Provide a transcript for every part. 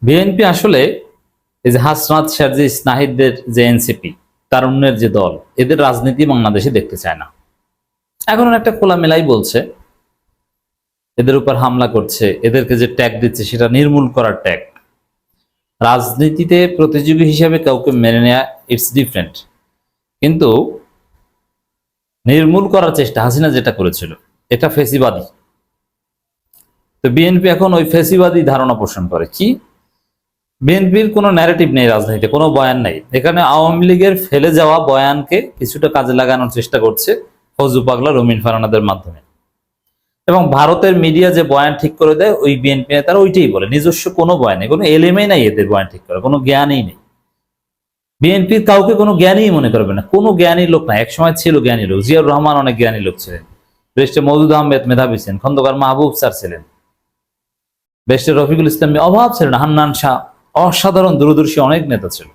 BNP আসলে এই যে হাসনাত শারজিস নাহিদদের যে এনসিপি তারুণ্যের যে দল, এদের রাজনীতি বাংলাদেশে দেখতে চায় না। এখন একটা খোলামেলাই বলছে এদের উপর হামলা করছে, এদেরকে যে ট্যাগ দিচ্ছে সেটা নির্মূল করার ট্যাগ। রাজনীতিতে প্রতিযোগী হিসেবে কাউকে মেনে নেওয়া ইটস ডিফারেন্ট, কিন্তু নির্মূল করার চেষ্টা হাসিনা যেটা করেছিল এটা ফেসিবাদী। তো বিএনপি এখন ওই ফেসিবাদী ধারণা পোষণ করে। কি? বিএনপির কোনো ন্যারেটিভ নেই রাজনীতিতে, কোনো বয়ান নেই। এখানে আওয়ামী লীগের ফেলে যাওয়া বয়ানকে কিছুটা কাজে লাগানোর চেষ্টা করছে ফজলু পাগলা, রুমিন ফারহানাদের মাধ্যমে। এবং ভারতের মিডিয়া যে বয়ান ঠিক করে দেয় ওই বিএনপি নেতারা ওইটাই বলে, নিজস্ব কোনো বয়ান নেই, কোনো এলেমেই নাই এদের বয়ান ঠিক করে, কোনো জ্ঞানই নেই। বিএনপির কাউকে কোনো জ্ঞানীই মনে করবে না, কোনো জ্ঞানী লোক না। একসময় ছিল জ্ঞানী লোক, জিয়াউর রহমান অনেক জ্ঞানী লোক ছিলেন, ব্যারিস্টার মওদুদ আহমেদ মেধাবী ছিলেন, খন্দকার মাহবুব স্যার ছিলেন, ব্যারিস্টার রফিকুল ইসলাম অভাব ছিলেন, হান্নান শাহ, অসাধারণ দূরদর্শী অনেক নেতা ছিল,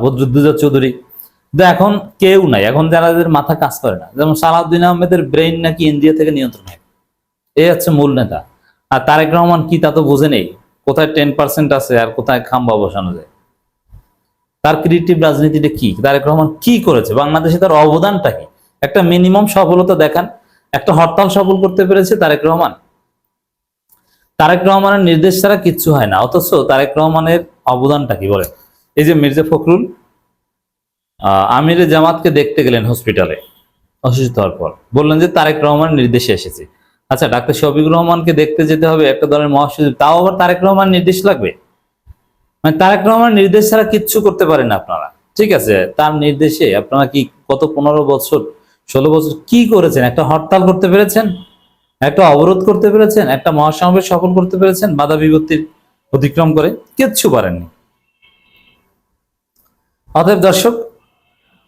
বদরুদ্দোজা চৌধুরী। কিন্তু এখন কেউ নাই, এখন যাদের মাথা কাজ করে না। যেমন সালাউদ্দিন আহমেদের ব্রেইন নাকি ইন্ডিয়া থেকে নিয়ন্ত্রণ হয়, এই হচ্ছে মূল নেতা। আর তারেক রহমান কি তা তো বুঝে নেই, কোথায় 10% আছে আর কোথায় খাম্বা বসানো যায়। তার ক্রিয়েটিভ রাজনীতিটা কি, তারেক রহমান কি করেছে বাংলাদেশে, তার অবদানটা কি? একটা মিনিমাম সফলতা দেখান। একটা হরতাল সফল করতে পেরেছে তারেক রহমান। তারেক রহমানের নির্দেশ ছাড়া কিচ্ছু হয় না, অথচ তারেক রহমানের অবদানটা কি বলে? এই যে মির্জা ফখরুল আমিরে জামাতকে দেখতে গেলেন হসপিটালে অসুস্থ হওয়ার পর, বললেন যে তারেক রহমানের নির্দেশে এসেছি। আচ্ছা, ডাক্তার শফিকুর রহমানকে দেখতে যেতে হবে একটা দলের মহাসচিব, তাও আবার তারেক রহমান নির্দেশ লাগবে? মানে তারেক রহমান নির্দেশ ছাড়া কিচ্ছু করতে পারেন না আপনারা। ঠিক আছে, তার নির্দেশে আপনারা কি গত 15 বছর 16 বছর কি করেছেন? একটা হরতাল করতে পেরেছেন, একটা অবরোধ করতে পেরেছেন, একটা মহাসমাবেশ সফল করতে পেরেছেন বাধা বিপত্তির অতিক্রম করে? কিচ্ছু পারেননি। অতএব দর্শক,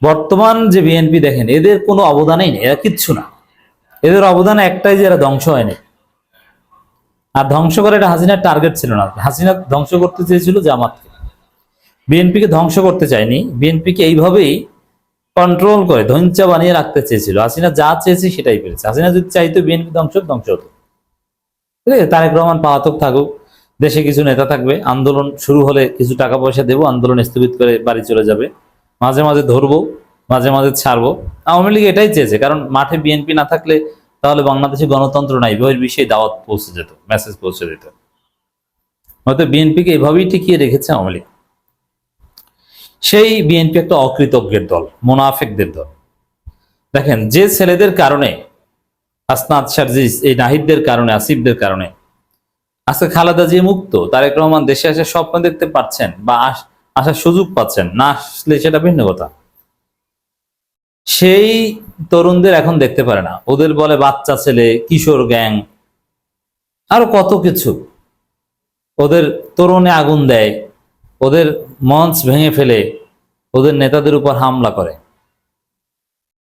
বর্তমান যে বিএনপি দেখেন, এদের কোনো অবদানই নেই, এরা কিচ্ছু না। এদের অবদান একটাই যে এরা ধ্বংস হয়নি। আর ধ্বংস করে এটা হাসিনার টার্গেট ছিল না। হাসিনা ধ্বংস করতে চেয়েছিল জামাতকে, বিএনপিকে ধ্বংস করতে চায়নি। বিএনপিকে এইভাবেই কন্ট্রোল করে ধৈর্যা বানিয়ে রাখতে চেয়েছিল। হাসিনা যা চেয়েছে সেটাই পেরেছে। হাসিনা যদি চাইতো বিএনপি ধ্বংস হতো। ঠিক আছে, তারেক রহমান পলাতক থাকুক, দেশে কিছু নেতা থাকবে, আন্দোলন শুরু হলে কিছু টাকা পয়সা দেবো, আন্দোলন স্থগিত করে বাড়ি চলে যাবে, মাঝে মাঝে ধরবো, মাঝে মাঝে ছাড়বো। আওয়ামী লীগ এটাই চেয়েছে, কারণ মাঠে বিএনপি না থাকলে তাহলে বাংলাদেশে গণতন্ত্র নাই, বহির্বিশ্বে দাওয়াত পৌঁছে যেত, মেসেজ পৌঁছে যেত। হয়তো বিএনপিকে এভাবেই টিকিয়ে রেখেছে আওয়ামী লীগ। সেই বিএনপি একটা অকৃতজ্ঞের দল, মোনাফেকদের দল। দেখেন, যে ছেলেদের কারণে, হাসনাত শারজিস, এই নাহিদদের কারণে, আসিফদের কারণে আজকে খালেদা জিয়া মুক্ত, তারেক রহমান দেশে আসে স্বপ্ন দেখতে পাচ্ছেন বা আসার সুযোগ পাচ্ছেন, না আসলে সেটা ভিন্ন কথা। সেই তরুণদের এখন দেখতে পারে না, ওদের বলে বাচ্চা ছেলে, কিশোর গ্যাং, আরো কত কিছু। ওদের তরুণে আগুন দেয়, ওদের মঞ্চ ভেঙে ফেলে, ওদের নেতাদের উপর হামলা করে।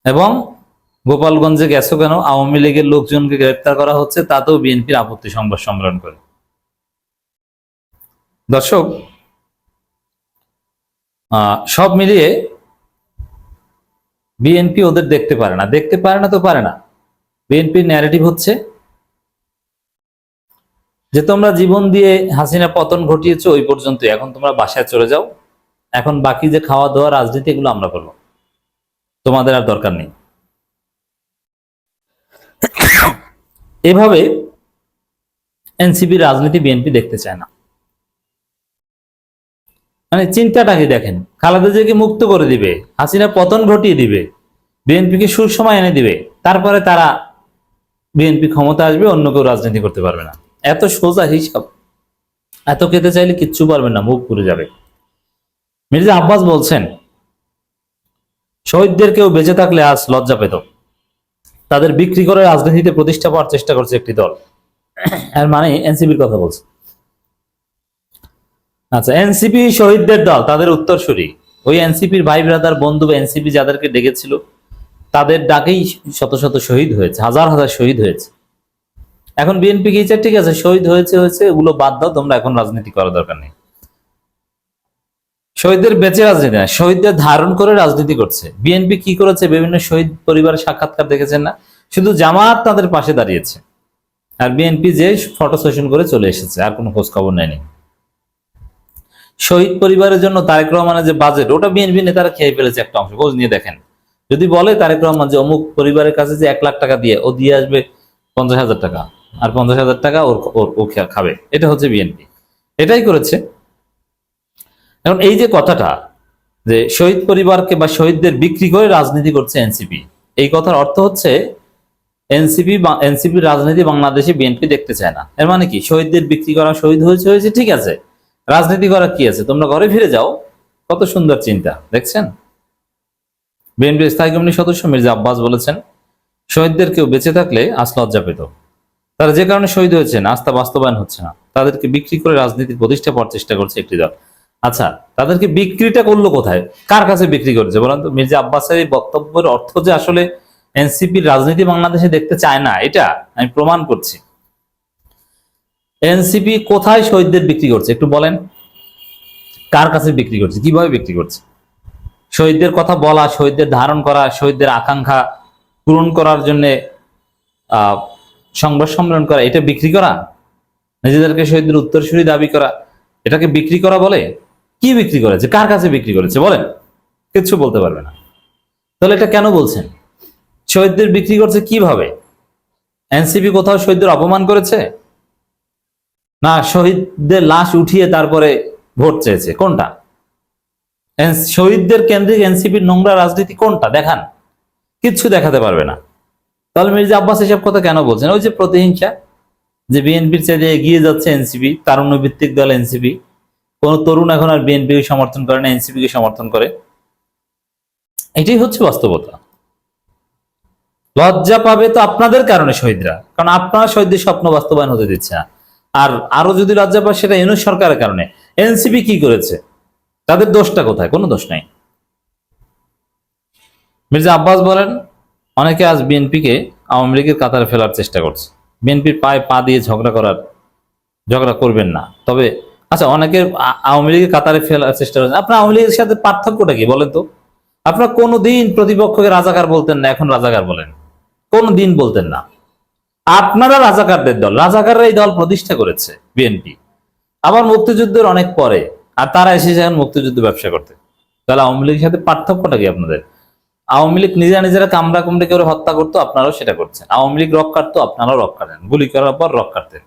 এবং গোপালগঞ্জে গেছো কেন, আওয়ামী লীগের লোকজনকে গ্রেপ্তার করা হচ্ছে, তাতেও বিএনপির আপত্তি সংবাদ সম্মেলন করে। দর্শক, সব মিলিয়ে বিএনপি ওদের দেখতে পারে না। দেখতে পারে না তো পারে না। বিএনপির ন্যারেটিভ হচ্ছে যে তোমরা জীবন দিয়ে হাসিনা পতন ঘটিয়েছো ওই পর্যন্ত, এখন তোমরা বাসায় চলে যাও, এখন বাকি যে খাওয়া দাওয়া রাজনীতি এগুলো আমরা করবো, তোমাদের আর দরকার নেই। এভাবে এনসিপির রাজনীতি বিএনপি দেখতে চায় না। মানে চিন্তাটাকে দেখেন, খালেদা জিয়াকে মুক্ত করে দিবে, হাসিনা পতন ঘটিয়ে দিবে, বিএনপিকে সুসময় এনে দিবে, তারপরে তারা বিএনপি ক্ষমতা আসবে, অন্য কেউ রাজনীতি করতে পারবে না। এত সোজা হিসাব। এত খেতে চাইলে কিচ্ছু পারবেন না, মুখ পুড়ে যাবে। মির্জা আব্বাস বলছেন শহীদদের কেউ বেঁচে থাকলে আজ লজ্জা পেত, তাদের বিক্রি করে রাজনীতিতে প্রতিষ্ঠা পাওয়ার চেষ্টা করছে একটি দল। এর মানে এনসিপির কথা বলছে। আচ্ছা, এনসিপি শহীদদের দল, তাদের উত্তরসূরি। ওই এনসিপির ভাই ব্রাদার বন্ধু বা এনসিপি যাদেরকে ডেকেছিল, তাদের ডাকেই শত শত শহীদ হয়েছে, হাজার হাজার শহীদ হয়েছে। এখন বিএনপি কি চায়? ঠিক আছে, শহীদ হয়েছে, এগুলো বাদ দাও, তোমরা এখন রাজনীতি করার দরকার নেই। শহীদদের বেঁচে রাজনীতি না, শহীদদের ধারণ করে রাজনীতি করছে। বিএনপি কি করেছে? বিভিন্ন শহীদ পরিবারের সাক্ষাৎকার দেখেছেন না? শুধু জামাত তাদের পাশে দাঁড়িয়েছে, আর বিএনপি যে ফটো সেশন করে চলে এসেছে, আর কোনো খোঁজ খবর নেয়নি। শহীদ পরিবারের জন্য তারেক রহমানের যে বাজেট, ওটা বিএনপি নেতারা খেয়ে ফেলেছে একটা অংশ, খোঁজ নিয়ে দেখেন। যদি বলে তারেক রহমান যে অমুক পরিবারের কাছে যে 1 লাখ টাকা দিয়ে ও দিয়ে আসবে 50,000 টাকা, আর 50,000 টাকা ও খাবে, এটা হচ্ছে বিএনপি, এটাই করেছে। এখন এই যে কথাটা যে শহীদ পরিবারকে বা শহীদদের বিক্রি করে রাজনীতি করছে এনসিপি, এই কথার অর্থ হচ্ছে এনসিপির রাজনীতি বাংলাদেশে বিএনপি দেখতে চায় না। এর মানে কি, শহীদদের বিক্রি করা, শহীদ হয়েছে ঠিক আছে, রাজনীতি করা কি আছে, তোমরা ঘরে ফিরে যাও। কত সুন্দর চিন্তা দেখছেন। বিএনপির স্থায়ী কমিটির সদস্য মির্জা আব্বাস বলেছেন, শহীদদের কেউ বেঁচে থাকলে আজ লজ্জা পেত। তারা যে কারণে শহীদ হয়েছেন আজ তা বাস্তবায়ন হচ্ছে না, তাদেরকে বিক্রি করে রাজনীতির প্রতিষ্ঠা করার চেষ্টা করছে একটি দল। আচ্ছা, তাদেরকে বিক্রিটা করলো কোথায়, কার কাছে বিক্রি করেছে বলেন তো? মির্জা আব্বাসের এই বক্তব্যের অর্থ যে আসলে এনসিপির রাজনীতি বাংলাদেশে দেখতে চায় না, এটা আমি প্রমাণ করছি। এনসিপি কোথায় শহীদদের বিক্রি করছে একটু বলেন, কার কাছে বিক্রি করছে, কিভাবে বিক্রি করছে? শহীদদের কথা বলা, শহীদদের ধারণ করা, শহীদদের আকাঙ্ক্ষা পূরণ করার জন্য সংবাদ সম্মেলন করা, এটা বিক্রি করা? নিজেদেরকে শহীদদের উত্তরসূরি দাবি করা, এটাকে বিক্রি করা বলে? কি বিক্রি করেছে, কার কাছে বিক্রি করেছে বলেন? কিচ্ছু বলতে পারবে না। তাহলে এটা কেন বলছেন? শহীদদের বিক্রি করছে কিভাবে? এনসিপি কোথাও শহীদদের অপমান করেছে? না শহীদদের লাশ উঠিয়ে তারপরে ভোট চেয়েছে? কোনটা? শহীদদের কেন্দ্রিক এনসিপির নোংরা রাজনীতি কোনটা দেখান, কিচ্ছু দেখাতে পারবে না। তাহলে মির্জা আব্বাস এসব কথা কেন বলছেন? ওই যে প্রতিহিংসা, যে বিএনপির চাইতে এগিয়ে যাচ্ছে এনসিপি, তারুণ্য ভিত্তিক দল এনসিপি, কোন তরুণ এখন আর বিএনপিকে সমর্থন করে না, এনসিপিকে সমর্থন করে। এটাই হচ্ছে বাস্তবতা। লজ্জা পাবে তো আপনাদের কারণে শহীদরা, কারণ আপনারা শহীদদের স্বপ্ন বাস্তবায়ন হতে দিচ্ছে না। আর আরো যদি লজ্জা পায় সেটা ইউনূস সরকারের কারণে। এনসিপি কি করেছে, তাদের দোষটা কোথায়? কোনো দোষ নাই। মির্জা আব্বাস বলেন, অনেকে আজ বিএনপিকে আওয়ামী লীগের কাতারে ফেলার চেষ্টা করছে। বিএনপির পায়ে পা দিয়ে ঝগড়া করবেন না। তবে আচ্ছা, অনেকে আওয়ামী লীগের কাতারে ফেলার চেষ্টা করছেন, আপনার আওয়ামী লীগের সাথে পার্থক্যটা কি বলেন তো? আপনারা কোনোদিন প্রতিপক্ষকে রাজাকার বলতেন না, এখন রাজাকার বলেন, কোনদিন বলতেন না। আপনারা রাজাকারদের দল, রাজাকাররা এই দল প্রতিষ্ঠা করেছে বিএনপি, আবার মুক্তিযুদ্ধের অনেক পরে, আর তারা এসেছে এখন মুক্তিযুদ্ধ ব্যবসা করতে। তাহলে আওয়ামী লীগের সাথে পার্থক্যটা কি আপনাদের? আওয়ামী লীগ নিজেরা কামড়া কুমড়ে করে হত্যা করতো, আপনারাও সেটা করছেন। আওয়ামী লীগ রক কাটতো, আপনারাও রক কাটেন, গুলি করার পর রক কাটতেন।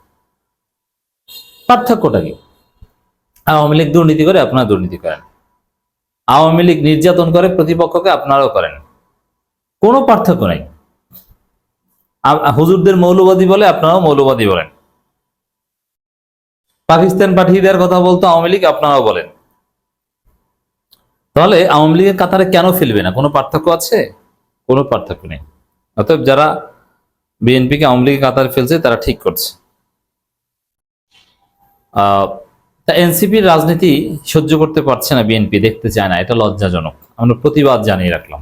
পার্থক্যটা কি? আওয়ামী লীগ দুর্নীতি করে, আপনারা দুর্নীতি করেন। আওয়ামী লীগ নির্যাতন করে প্রতিপক্ষকে, আপনারাও করেন। কোনো পার্থক্য নাই। হুজুরদের মৌলবাদী বলে, আপনারাও মৌলবাদী বলেন। পাকিস্তান পাঠিয়ে দেওয়ার কথা বলতো আওয়ামী লীগ, আপনারাও বলেন। তাহলে আওয়ামী লীগের কাতারে কেন ফেলবে না? কোনো পার্থক্য আছে? কোনো পার্থক্য নেই। অতএব যারা বিএনপিকে আওয়ামী লীগের কাতারে ফেলছে তারা ঠিক করছে। এনসিপির রাজনীতি সহ্য করতে পারছে না বিএনপি, দেখতে চায় না, এটা লজ্জাজনক। আমরা প্রতিবাদ জানিয়ে রাখলাম।